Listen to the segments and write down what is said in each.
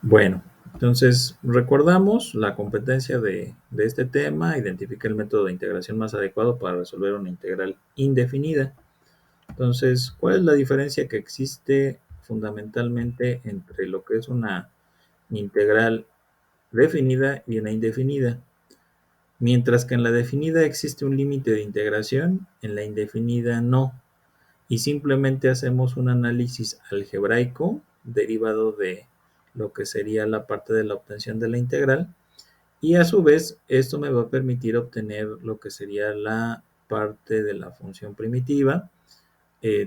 Bueno, entonces recordamos la competencia de este tema, identifica el método de integración más adecuado para resolver una integral indefinida. Entonces, ¿cuál es la diferencia que existe fundamentalmente entre lo que es una integral definida y una indefinida? Mientras que en la definida existe un límite de integración, en la indefinida no. Y simplemente hacemos un análisis algebraico derivado de lo que sería la parte de la obtención de la integral. Y a su vez, esto me va a permitir obtener lo que sería la parte de la función primitiva,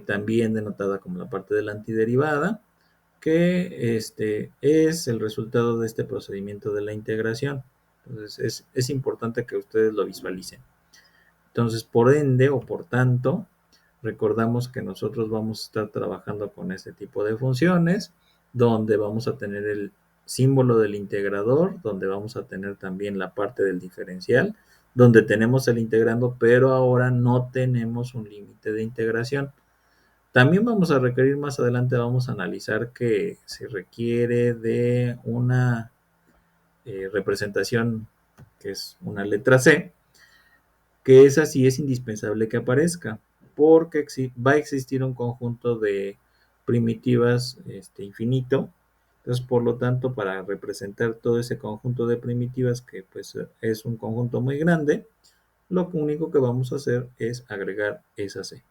también denotada como la parte de la antiderivada, que es el resultado de este procedimiento de la integración. Entonces es importante que ustedes lo visualicen. Entonces, por ende o por tanto, recordamos que nosotros vamos a estar trabajando con este tipo de funciones, donde vamos a tener el símbolo del integrador, donde vamos a tener también la parte del diferencial, donde tenemos el integrando, pero ahora no tenemos un límite de integración. También vamos a requerir más adelante, vamos a analizar que se requiere de una representación que es una letra C, que esa sí es indispensable que aparezca, porque va a existir un conjunto de primitivas infinito. Entonces, por lo tanto, para representar todo ese conjunto de primitivas, que pues es un conjunto muy grande, lo único que vamos a hacer es agregar esa C.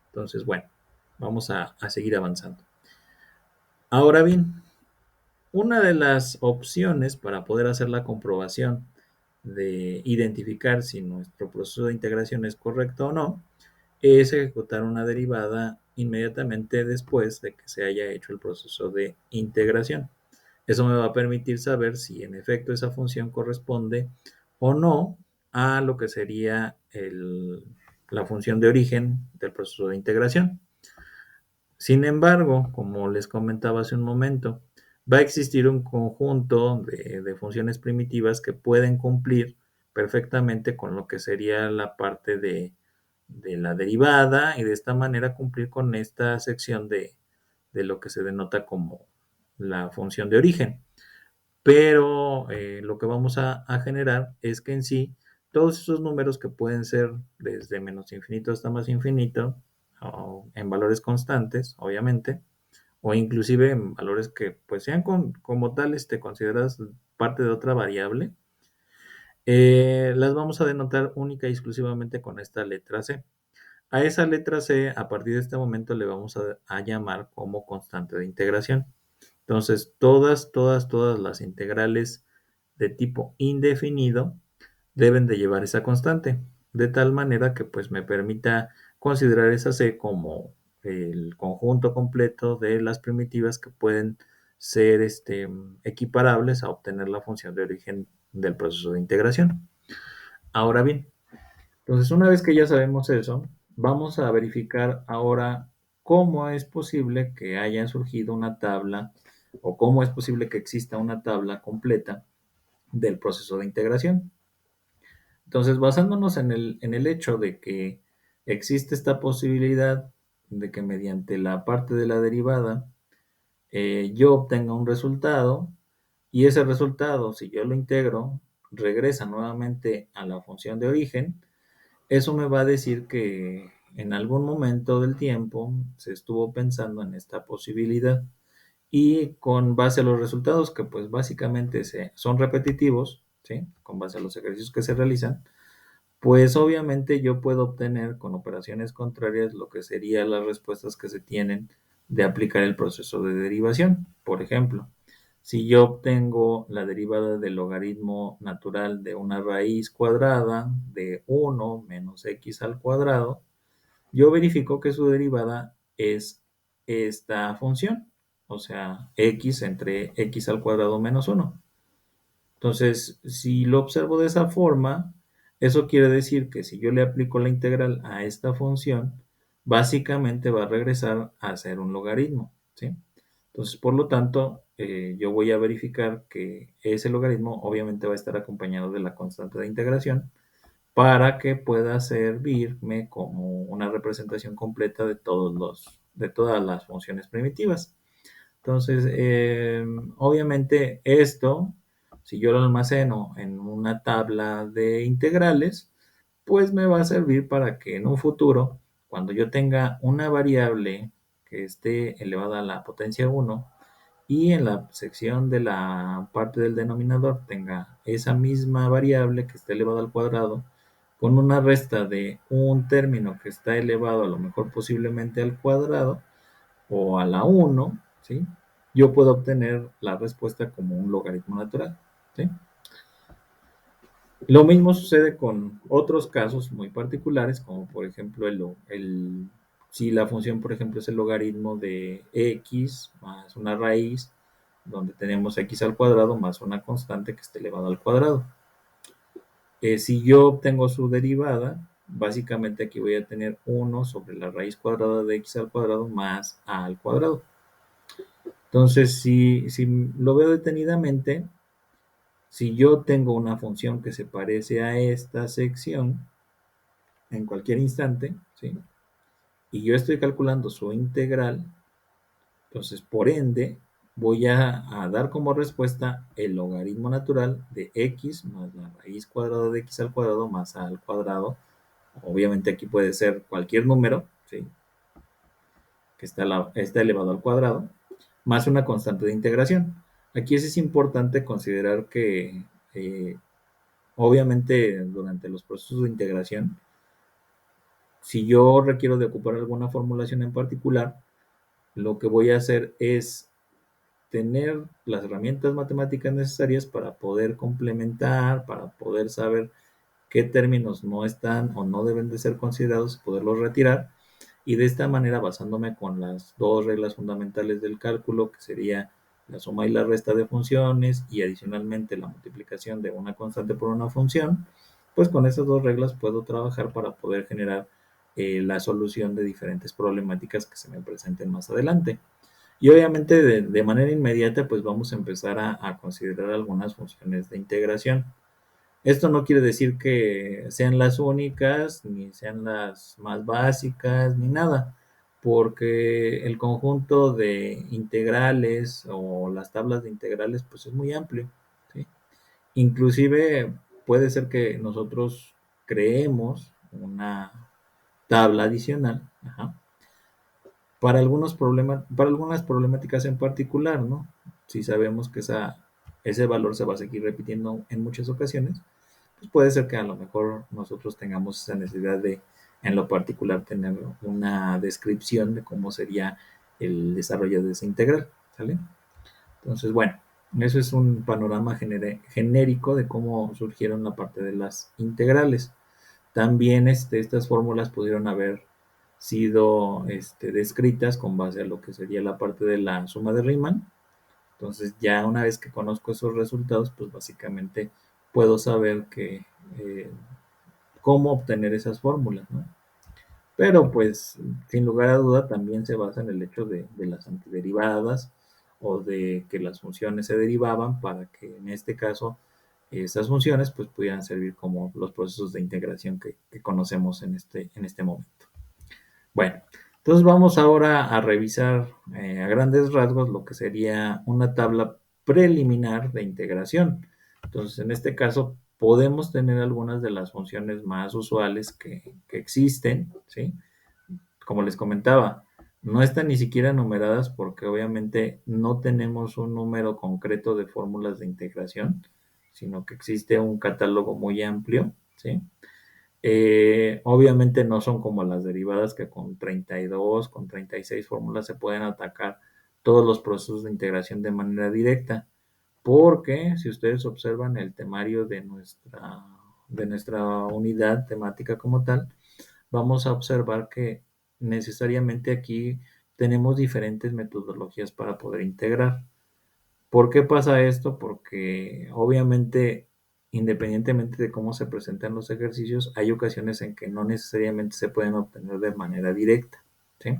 Entonces, bueno, vamos a seguir avanzando. Ahora bien, una de las opciones para poder hacer la comprobación de identificar si nuestro proceso de integración es correcto o no, es ejecutar una derivada inmediatamente después de que se haya hecho el proceso de integración. Eso me va a permitir saber si en efecto esa función corresponde o no a lo que sería la función de origen del proceso de integración. Sin embargo, como les comentaba hace un momento, va a existir un conjunto de funciones primitivas que pueden cumplir perfectamente con lo que sería la parte de la derivada y de esta manera cumplir con esta sección de lo que se denota como la función de origen. Pero lo que vamos a generar es que en sí todos esos números que pueden ser desde menos infinito hasta más infinito, o en valores constantes, obviamente, o inclusive en valores que pues sean como tal consideradas parte de otra variable, las vamos a denotar única y exclusivamente con esta letra C. A esa letra C, a partir de este momento, le vamos a llamar como constante de integración. Entonces, todas las integrales de tipo indefinido deben de llevar esa constante, de tal manera que pues me permita considerar esa C como el conjunto completo de las primitivas que pueden ser equiparables a obtener la función de origen del proceso de integración. Ahora bien, entonces una vez que ya sabemos eso, vamos a verificar ahora cómo es posible que haya surgido una tabla o cómo es posible que exista una tabla completa del proceso de integración. Entonces, basándonos en el hecho de que existe esta posibilidad de que mediante la parte de la derivada yo obtenga un resultado y ese resultado, si yo lo integro, regresa nuevamente a la función de origen, eso me va a decir que en algún momento del tiempo se estuvo pensando en esta posibilidad y con base a los resultados que pues básicamente son repetitivos, ¿sí? Con base a los ejercicios que se realizan, pues obviamente yo puedo obtener con operaciones contrarias lo que serían las respuestas que se tienen de aplicar el proceso de derivación. Por ejemplo, si yo obtengo la derivada del logaritmo natural de una raíz cuadrada de 1 menos x al cuadrado, yo verifico que su derivada es esta función, o sea, x entre x al cuadrado menos 1. Entonces, si lo observo de esa forma, eso quiere decir que si yo le aplico la integral a esta función, básicamente va a regresar a ser un logaritmo, ¿sí? Entonces, por lo tanto, yo voy a verificar que ese logaritmo obviamente va a estar acompañado de la constante de integración para que pueda servirme como una representación completa de todas las funciones primitivas. Entonces, obviamente esto, si yo lo almaceno en una tabla de integrales, pues me va a servir para que en un futuro, cuando yo tenga una variable que esté elevada a la potencia 1 y en la sección de la parte del denominador tenga esa misma variable que esté elevada al cuadrado, con una resta de un término que está elevado a lo mejor posiblemente al cuadrado o a la 1, ¿sí? Yo puedo obtener la respuesta como un logaritmo natural, ¿sí? Lo mismo sucede con otros casos muy particulares, como por ejemplo si la función, por ejemplo, es el logaritmo de x más una raíz, donde tenemos x al cuadrado más una constante que esté elevada al cuadrado. Si yo obtengo su derivada, básicamente aquí voy a tener 1 sobre la raíz cuadrada de x al cuadrado más a al cuadrado. Entonces, si lo veo detenidamente, si yo tengo una función que se parece a esta sección en cualquier instante, ¿sí? Y yo estoy calculando su integral, entonces por ende voy a dar como respuesta el logaritmo natural de x más la raíz cuadrada de x al cuadrado más a al cuadrado. Obviamente aquí puede ser cualquier número, ¿sí? Que está elevado al cuadrado, más una constante de integración. Aquí es importante considerar que eh, obviamente durante los procesos de integración, si yo requiero de ocupar alguna formulación en particular, lo que voy a hacer es tener las herramientas matemáticas necesarias para poder complementar, para poder saber qué términos no están o no deben de ser considerados, poderlos retirar. Y de esta manera, basándome con las dos reglas fundamentales del cálculo, que sería la suma y la resta de funciones y adicionalmente la multiplicación de una constante por una función, pues con esas dos reglas puedo trabajar para poder generar la solución de diferentes problemáticas que se me presenten más adelante. Y obviamente de manera inmediata pues vamos a empezar a considerar algunas funciones de integración. Esto no quiere decir que sean las únicas, ni sean las más básicas, ni nada, porque el conjunto de integrales o las tablas de integrales pues es muy amplio, ¿sí? Inclusive puede ser que nosotros creemos una tabla adicional, ajá, para algunos problemas, para algunas problemáticas en particular, ¿no? Si sabemos que ese valor se va a seguir repitiendo en muchas ocasiones, pues puede ser que a lo mejor nosotros tengamos esa necesidad de, en lo particular, tener una descripción de cómo sería el desarrollo de esa integral, ¿sale? Entonces, bueno, eso es un panorama genérico de cómo surgieron la parte de las integrales. También estas fórmulas pudieron haber sido descritas con base a lo que sería la parte de la suma de Riemann. Entonces ya una vez que conozco esos resultados, pues básicamente puedo saber eh, cómo obtener esas fórmulas, ¿no? Pero pues sin lugar a duda también se basa en el hecho de las antiderivadas o de que las funciones se derivaban para que en este caso esas funciones pues pudieran servir como los procesos de integración que conocemos en este momento. Bueno, entonces vamos ahora a revisar a grandes rasgos lo que sería una tabla preliminar de integración. Entonces, en este caso, podemos tener algunas de las funciones más usuales que existen, ¿sí? Como les comentaba, no están ni siquiera numeradas porque obviamente no tenemos un número concreto de fórmulas de integración, sino que existe un catálogo muy amplio, ¿sí? Obviamente no son como las derivadas que con 32, con 36 fórmulas se pueden atacar todos los procesos de integración de manera directa, porque si ustedes observan el temario de nuestra unidad temática como tal, vamos a observar que necesariamente aquí tenemos diferentes metodologías para poder integrar. ¿Por qué pasa esto? Porque obviamente, independientemente de cómo se presentan los ejercicios, hay ocasiones en que no necesariamente se pueden obtener de manera directa, ¿sí?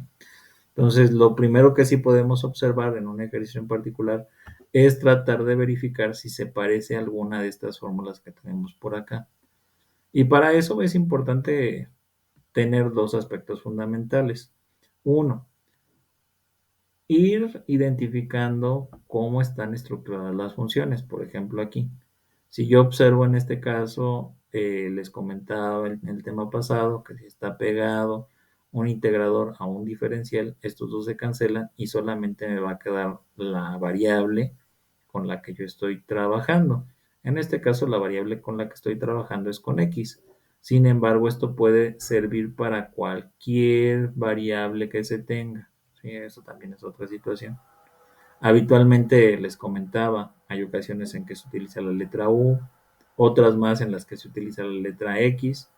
Entonces, lo primero que sí podemos observar en un ejercicio en particular es tratar de verificar si se parece a alguna de estas fórmulas que tenemos por acá. Y para eso es importante tener dos aspectos fundamentales. Uno, ir identificando cómo están estructuradas las funciones. Por ejemplo, aquí, si yo observo en este caso, les comentaba en el tema pasado que si está pegado un integrador a un diferencial, estos dos se cancelan y solamente me va a quedar la variable con la que yo estoy trabajando. En este caso, la variable con la que estoy trabajando es con x. Sin embargo, esto puede servir para cualquier variable que se tenga. Sí, eso también es otra situación. Habitualmente les comentaba, hay ocasiones en que se utiliza la letra U, otras más en las que se utiliza la letra X.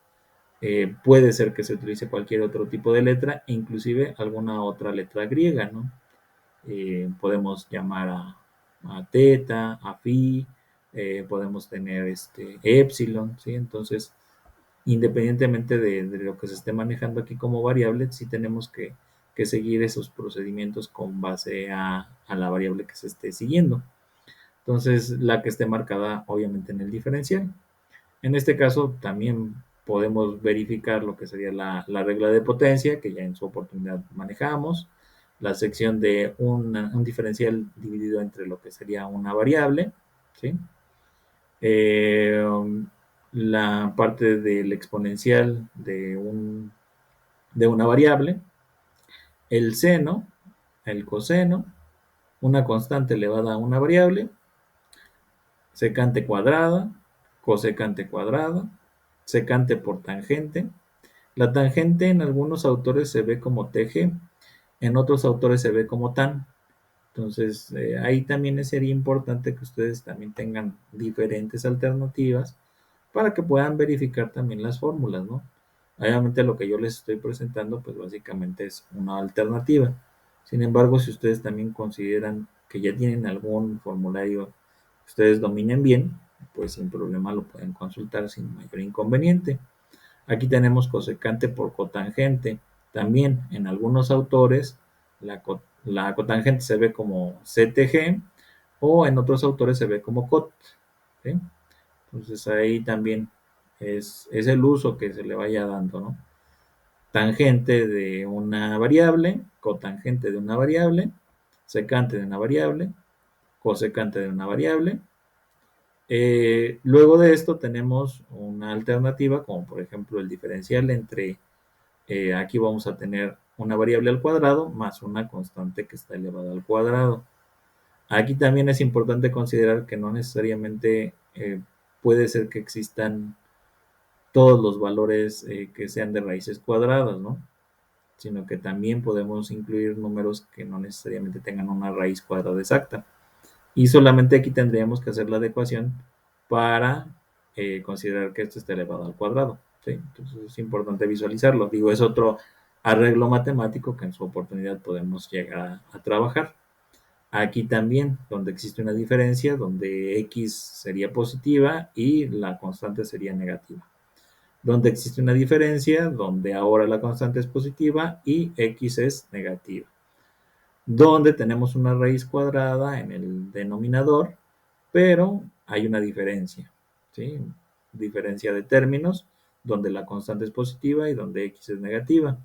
Puede ser que se utilice cualquier otro tipo de letra, inclusive alguna otra letra griega, ¿no? Podemos llamar a teta, a phi, podemos tener epsilon, ¿sí? Entonces, independientemente de lo que se esté manejando aquí como variable, sí tenemos que seguir esos procedimientos con base a la variable que se esté siguiendo. Entonces, la que esté marcada obviamente en el diferencial. En este caso, también podemos verificar lo que sería la regla de potencia, que ya en su oportunidad manejamos, la sección de un diferencial dividido entre lo que sería una variable, ¿sí? Eh, la parte del exponencial de una variable, el seno, el coseno, una constante elevada a una variable, secante cuadrada, cosecante cuadrada, secante por tangente. La tangente en algunos autores se ve como TG, en otros autores se ve como tan. Entonces, ahí también sería importante que ustedes también tengan diferentes alternativas para que puedan verificar también las fórmulas, ¿no? Obviamente lo que yo les estoy presentando, pues básicamente es una alternativa. Sin embargo, si ustedes también consideran que ya tienen algún formulario que ustedes dominen bien, pues sin problema lo pueden consultar sin mayor inconveniente. Aquí tenemos cosecante por cotangente. También en algunos autores la cotangente se ve como CTG o en otros autores se ve como cot. ¿Sí? Entonces ahí también es el uso que se le vaya dando, ¿no? Tangente de una variable, cotangente de una variable, secante de una variable, cosecante de una variable. Luego de esto tenemos una alternativa, como por ejemplo el diferencial entre, aquí vamos a tener una variable al cuadrado más una constante que está elevada al cuadrado. Aquí también es importante considerar que no necesariamente puede ser que existan todos los valores que sean de raíces cuadradas, ¿no? Sino que también podemos incluir números que no necesariamente tengan una raíz cuadrada exacta. Y solamente aquí tendríamos que hacer la adecuación para considerar que esto está elevado al cuadrado. ¿Sí? Entonces es importante visualizarlo. Digo, es otro arreglo matemático que en su oportunidad podemos llegar a trabajar. Aquí también, donde existe una diferencia, donde x sería positiva y la constante sería negativa. Donde existe una diferencia, donde ahora la constante es positiva y x es negativa. Donde tenemos una raíz cuadrada en el denominador, pero hay una diferencia, ¿sí? Diferencia de términos, donde la constante es positiva y donde x es negativa.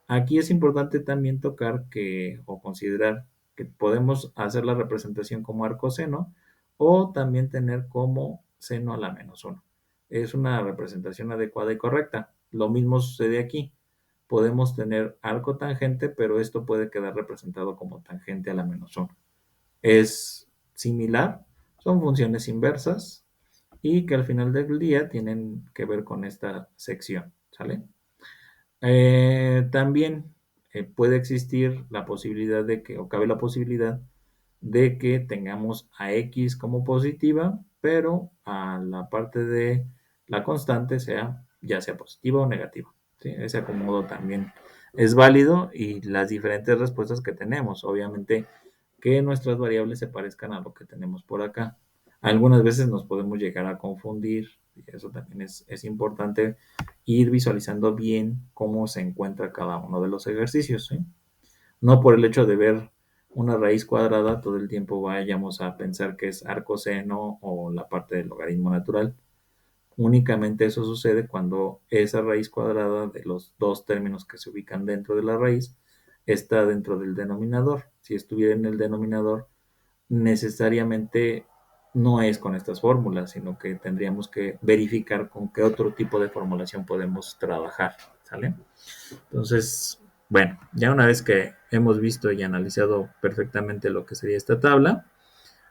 Aquí es importante también tocar que o considerar que podemos hacer la representación como arcoseno o también tener como seno a la menos 1. Es una representación adecuada y correcta. Lo mismo sucede aquí. Podemos tener arco tangente, pero esto puede quedar representado como tangente a la menos 1. Es similar, son funciones inversas y que al final del día tienen que ver con esta sección, ¿sale? También puede existir la posibilidad de que, o cabe la posibilidad de que tengamos a x como positiva, pero a la parte de la constante sea ya sea positiva o negativa. ¿Sí? Ese acomodo también es válido y las diferentes respuestas que tenemos. Obviamente que nuestras variables se parezcan a lo que tenemos por acá. Algunas veces nos podemos llegar a confundir y eso también es importante ir visualizando bien cómo se encuentra cada uno de los ejercicios. ¿Sí? No por el hecho de ver una raíz cuadrada todo el tiempo vayamos a pensar que es arcoseno o la parte del logaritmo natural. Únicamente eso sucede cuando esa raíz cuadrada de los dos términos que se ubican dentro de la raíz está dentro del denominador. si estuviera en el denominador, necesariamente no es con estas fórmulas, sino que tendríamos que verificar con qué otro tipo de formulación podemos trabajar, ¿sale? Entonces, bueno, ya una vez que hemos visto y analizado perfectamente lo que sería esta tabla,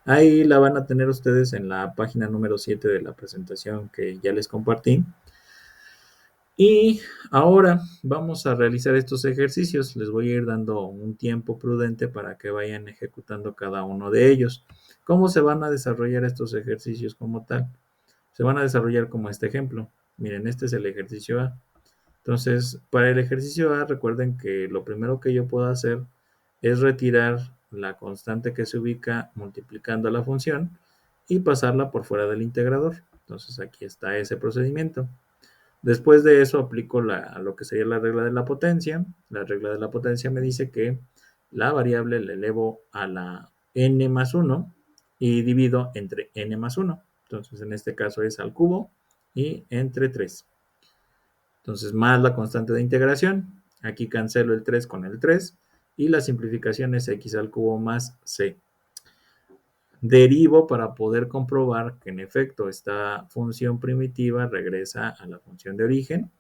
ahí la van a tener ustedes en la página número 7 de la presentación que ya les compartí. Y ahora vamos a realizar estos ejercicios. Les voy a ir dando un tiempo prudente para que vayan ejecutando cada uno de ellos. ¿Cómo se van a desarrollar estos ejercicios como tal? Se van a desarrollar como este ejemplo. Miren, este es el ejercicio A. Entonces, para el ejercicio A, recuerden que lo primero que yo puedo hacer es retirar la constante que se ubica multiplicando la función y pasarla por fuera del integrador. Entonces, aquí está ese procedimiento. Después de eso aplico lo que sería la regla de la potencia. La regla de la potencia me dice que la variable la elevo a la n más 1 y divido entre n más 1. Entonces en este caso es al cubo y entre 3. Entonces más la constante de integración. Aquí cancelo el 3 con el 3 y la simplificación es x al cubo más c. Derivo para poder comprobar que en efecto esta función primitiva regresa a la función de origen.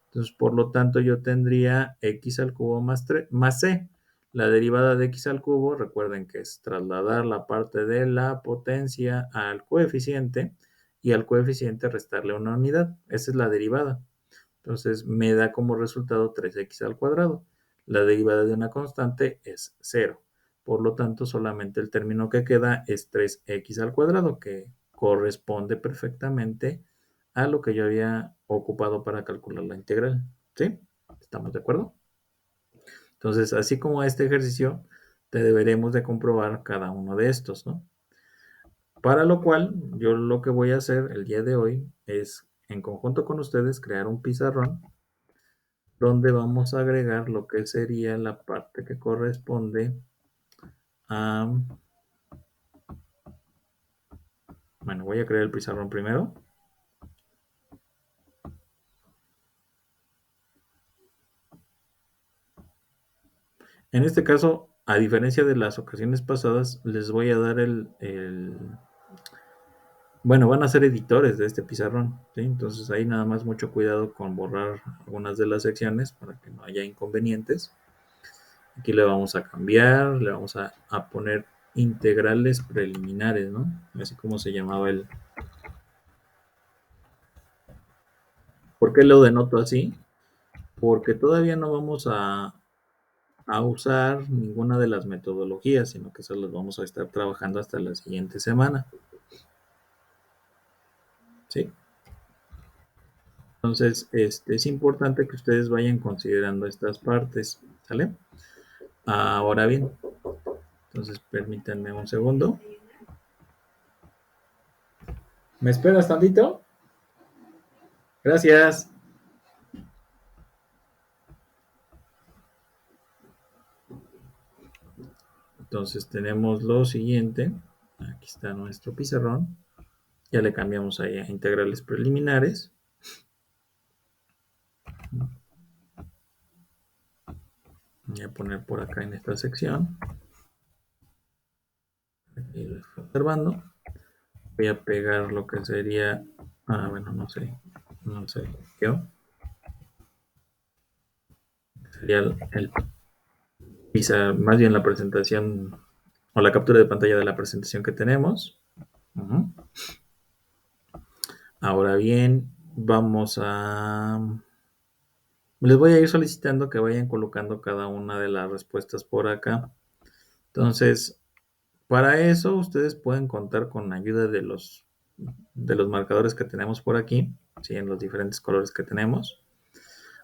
Entonces, por lo tanto, yo tendría x al cubo más, 3, más c. La derivada de x al cubo, recuerden que es trasladar la parte de la potencia al coeficiente y al coeficiente restarle una unidad. Esa es la derivada. Entonces, me da como resultado 3x al cuadrado. La derivada de una constante es 0. Por lo tanto, solamente el término que queda es 3x al cuadrado, que corresponde perfectamente a lo que yo había ocupado para calcular la integral. ¿Sí? ¿Estamos de acuerdo? Entonces, así como este ejercicio, te deberemos de comprobar cada uno de estos, ¿no? Para lo cual, yo lo que voy a hacer el día de hoy es, en conjunto con ustedes, crear un pizarrón donde vamos a agregar lo que sería la parte que corresponde a... Bueno, voy a crear el pizarrón primero. En este caso, a diferencia de las ocasiones pasadas, les voy a dar bueno, van a ser editores de este pizarrón, ¿sí? Entonces ahí nada más mucho cuidado con borrar algunas de las secciones para que no haya inconvenientes. Aquí le vamos a cambiar, le vamos a poner integrales preliminares, ¿no? Así como se llamaba el... ¿Por qué lo denoto así? Porque todavía no vamos a usar ninguna de las metodologías, sino que solo las vamos a estar trabajando hasta la siguiente semana. ¿Sí? Entonces, es importante que ustedes vayan considerando estas partes, ¿sale? Ahora bien, entonces permítanme un segundo. ¿Me esperas tantito? Gracias. Entonces tenemos lo siguiente. Aquí está nuestro pizarrón. Ya le cambiamos ahí a integrales preliminares. Voy a poner por acá en esta sección. Aquí lo estoy observando. Voy a pegar lo que sería... bueno, no sé. No sé qué. Sería más bien la presentación o la captura de pantalla de la presentación que tenemos. Ahora bien, vamos a... Les voy a ir solicitando que vayan colocando cada una de las respuestas por acá. Entonces, para eso ustedes pueden contar con ayuda de los marcadores que tenemos por aquí, ¿sí? En los diferentes colores que tenemos.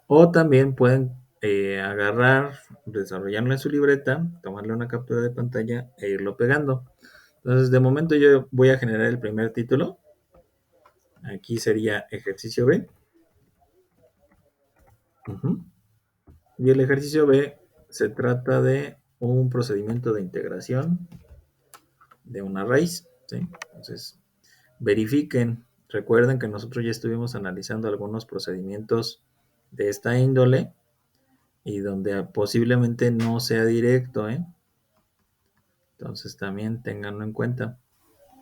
O también pueden agarrar, desarrollarlo en su libreta, tomarle una captura de pantalla e irlo pegando. Entonces, de momento yo voy a generar el primer título. Aquí sería ejercicio B. Y el ejercicio B se trata de un procedimiento de integración de una raíz, ¿sí? Entonces, verifiquen, recuerden que nosotros ya estuvimos analizando algunos procedimientos de esta índole y donde posiblemente no sea directo, ¿eh? Entonces también ténganlo en cuenta.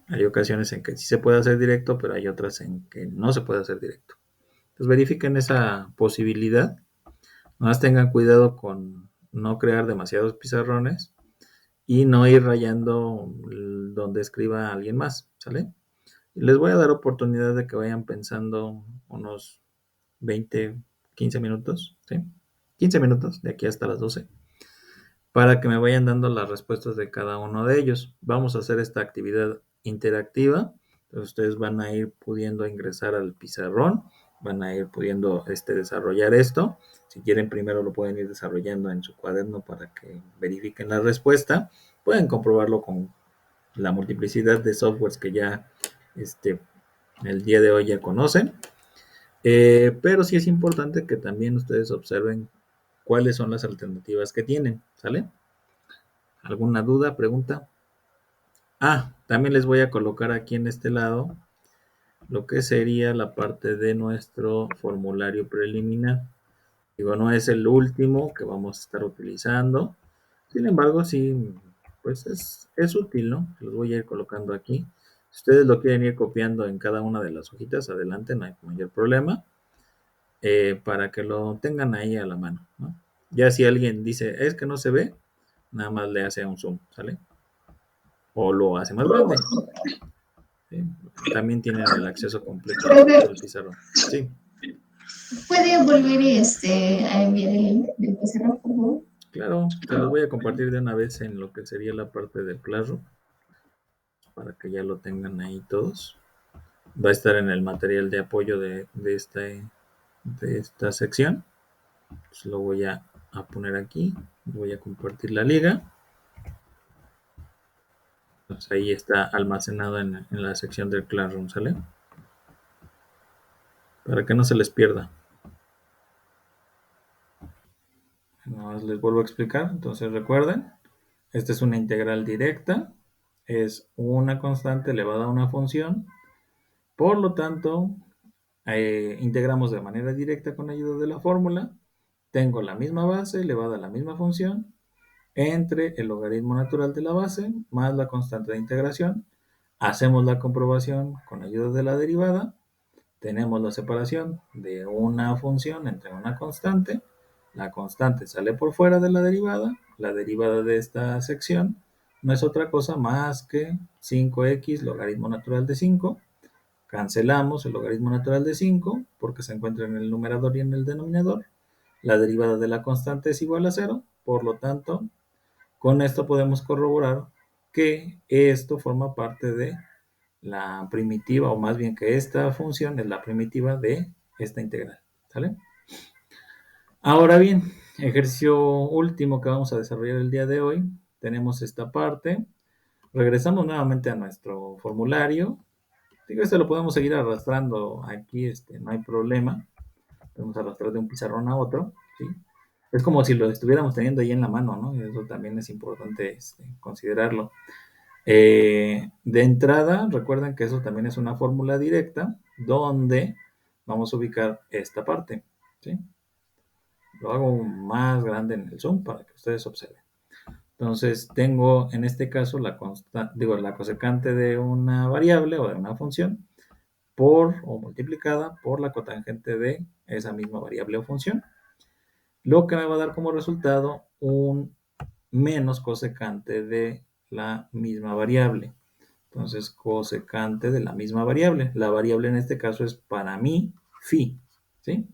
Hay ocasiones en que sí se puede hacer directo, pero hay otras en que no se puede hacer directo. Entonces verifiquen esa posibilidad. Nada más tengan cuidado con no crear demasiados pizarrones y no ir rayando donde escriba alguien más, ¿sale? Les voy a dar oportunidad de que vayan pensando unos 20, 15 minutos, ¿sí? 15 minutos de aquí hasta las 12 para que me vayan dando las respuestas de cada uno de ellos. Vamos a hacer esta actividad interactiva. Entonces ustedes van a ir pudiendo ingresar al pizarrón, van a ir pudiendo desarrollar esto. Si quieren, primero lo pueden ir desarrollando en su cuaderno para que verifiquen la respuesta. Pueden comprobarlo con la multiplicidad de softwares que ya el día de hoy ya conocen. Pero sí es importante que también ustedes observen cuáles son las alternativas que tienen, ¿sale? ¿Alguna duda, pregunta? También les voy a colocar aquí en este lado lo que sería la parte de nuestro formulario preliminar. Digo, no es el último que vamos a estar utilizando. Sin embargo, sí, pues es útil, ¿no? Los voy a ir colocando aquí. Si ustedes lo quieren ir copiando en cada una de las hojitas, adelante, no hay mayor problema. Para que lo tengan ahí a la mano, ¿no? Ya si alguien dice, es que no se ve, nada más le hace un zoom, ¿sale? O lo hace más grande. ¿Sí? También tienen el acceso completo al pizarrón. Sí, ¿Puede volver a enviar el link del pizarrón, por favor? claro, se los voy a compartir de una vez en lo que sería la parte del Classroom para que ya lo tengan ahí todos. Va a estar en el material de apoyo de esta sección. Pues lo voy a poner aquí. Voy a compartir la liga. Pues ahí está almacenado en la sección del Classroom, ¿sale? Para que no se les pierda. No, les vuelvo a explicar. Entonces recuerden, esta es una integral directa. Es una constante elevada a una función. Por lo tanto, integramos de manera directa con ayuda de la fórmula. Tengo la misma base elevada a la misma función entre el logaritmo natural de la base más la constante de integración. Hacemos la comprobación con ayuda de la derivada. Tenemos la separación de una función entre una constante. La constante sale por fuera de la derivada. La derivada de esta sección no es otra cosa más que 5x logaritmo natural de 5. Cancelamos el logaritmo natural de 5 porque se encuentra en el numerador y en el denominador. La derivada de la constante es igual a 0. Por lo tanto, con esto podemos corroborar que esto forma parte de la primitiva, o más bien que esta función es la primitiva de esta integral. ¿Sale? Ahora bien, ejercicio último que vamos a desarrollar el día de hoy. Tenemos esta parte. Regresamos nuevamente a nuestro formulario. Digo, este lo podemos seguir arrastrando aquí, no hay problema. Podemos arrastrar de un pizarrón a otro, ¿sí? Es como si lo estuviéramos teniendo ahí en la mano, ¿no? Eso también es importante considerarlo. De entrada, recuerden que eso también es una fórmula directa donde vamos a ubicar esta parte, ¿sí? Lo hago más grande en el zoom para que ustedes observen. Entonces, tengo en este caso la cosecante de una variable o de una función por o multiplicada por la cotangente de esa misma variable o función, lo que me va a dar como resultado un menos cosecante de la misma variable. Entonces, cosecante de la misma variable. La variable en este caso es para mí phi, ¿sí?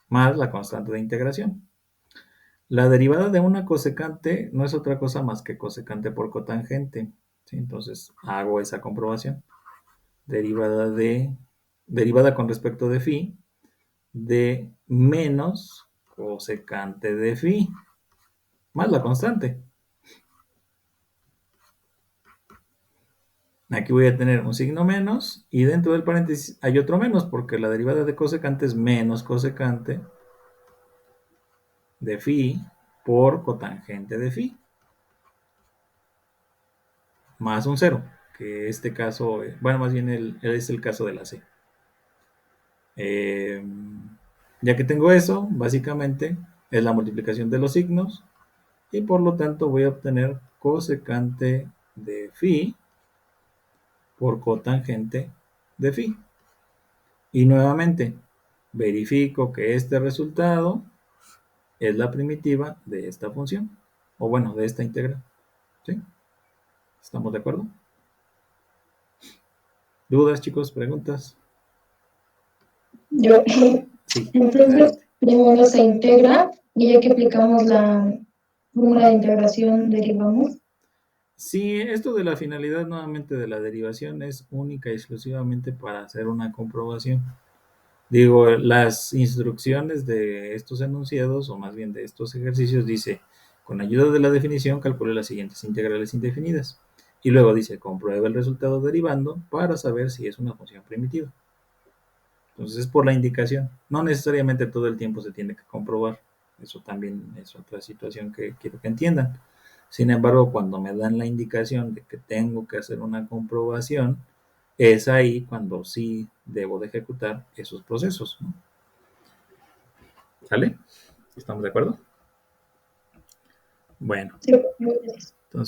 Más la constante de integración. La derivada de una cosecante no es otra cosa más que cosecante por cotangente, ¿sí? Entonces, hago esa comprobación. Derivada con respecto de phi de menos cosecante de phi más la constante. Aquí voy a tener un signo menos y dentro del paréntesis hay otro menos porque la derivada de cosecante es menos cosecante de phi por cotangente de phi más un cero, que este caso, bueno, más bien es el caso de la C. Ya que tengo eso, básicamente es la multiplicación de los signos y por lo tanto voy a obtener cosecante de phi por cotangente de phi. Y nuevamente, verifico que este resultado es la primitiva de esta función, o bueno, de esta integral. ¿Sí? ¿Estamos de acuerdo? ¿Dudas, chicos? ¿Preguntas? Yo, Sí, entonces, adelante. primero se integra y ya que aplicamos la fórmula de integración, derivamos. Sí, esto de la finalidad nuevamente de la derivación es única y exclusivamente para hacer una comprobación. Digo, las instrucciones de estos enunciados, o más bien de estos ejercicios, dice, con ayuda de la definición, calcule las siguientes integrales indefinidas. Y luego dice, compruebe el resultado derivando para saber si es una función primitiva. Entonces es por la indicación. No necesariamente todo el tiempo se tiene que comprobar. Eso también es otra situación que quiero que entiendan. Sin embargo, cuando me dan la indicación de que tengo que hacer una comprobación, es ahí cuando sí debo de ejecutar esos procesos, ¿no? ¿Sale? ¿Estamos de acuerdo? Bueno, Sí,